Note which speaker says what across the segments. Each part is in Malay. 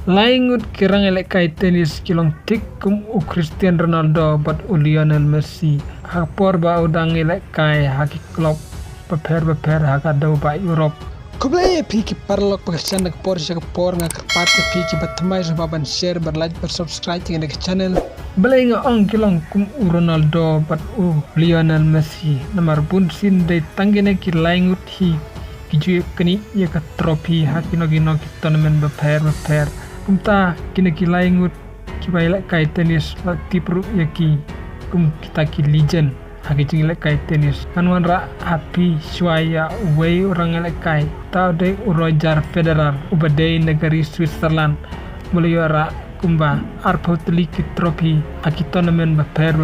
Speaker 1: Laingut kirang elek kai tenis kilong tik kum u Cristiano Ronaldo bat u Lionel Messi. Hakpor ba udang elek kai haki klub beper hakadau ba Europe. Kublai piki parlok pagasian nak por siya por nga kerpat ke piki batamay sa baban share berlike bersubscribe tinggal ke channel. Belai nga ong kilong kum u Ronaldo bat u Lionel Messi. Namar bunsin day tanggene ki laingut hi kiju kini ya ka trofi haki nogi tournament beper. Kumta kini ki laingut ki bailak kai tenis la tipru ya ki kum kita ki legend. Hagi jingilek kai tenis kanwan ra api suaya way orang elek kai tau de Roger Federer ubadai negari Switzerland mulai ra kumba arpotli ki trofi hagi tournament beper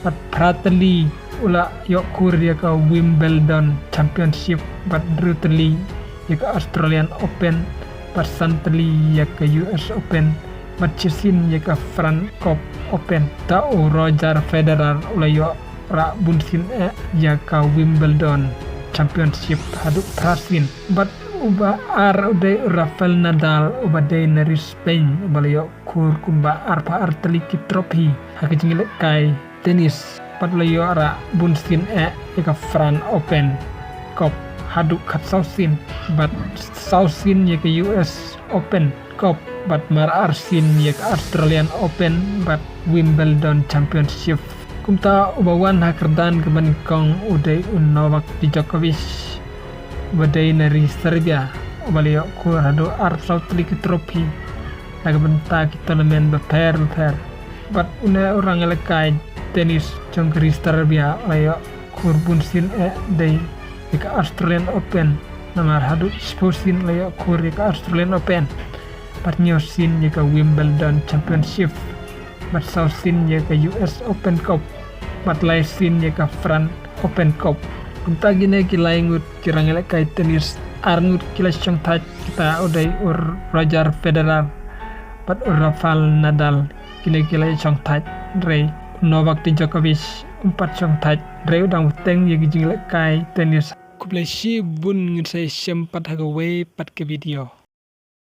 Speaker 1: pat prateli ula yok kuria ka Wimbledon Championship bat druteli ya ka Australian Open pat santeli ya ka US Open bat chesin ya ka France Open ta Roger Federer ulayo ra bunsin ya ka Wimbledon Championship haduk prasin bat uba uday Rafael Nadal uba day nari Spain ubalayo kur kumba arpa arteli ki trofi haki jingilek kai tenis pat layo ra bunsin ya ka France Open Cup haduk kat sausin bat sausin ya ka US Open Cup bat mar arsin ya ka Australian Open bat Wimbledon Championship kumta ubawan hakerdan kebanikong uday Novak Djokovic ubaday nari Serbia ubalayo kurado arpsautli ki trofi nagbenta ki tournament beper bat una orang elekai tenis jongkeri Serbia layo kurbunsin day ka Australian Open namar hadu sposin layo kur ka Australian Open bat nyosin ka Wimbledon Championship bat sausin ka US Open Cup bat laisin ka France Open Cup kumta gine ki laingut kirang elek kai tenis arngut kila syong taj kita uday Roger Federer bat Rafael Nadal kine kila syong taj rei Novak Djokovic umpat syong taj rei udang uteng ya gijing elek kai tenis kublai shi bun ngin sai sempat hagawe pat ke video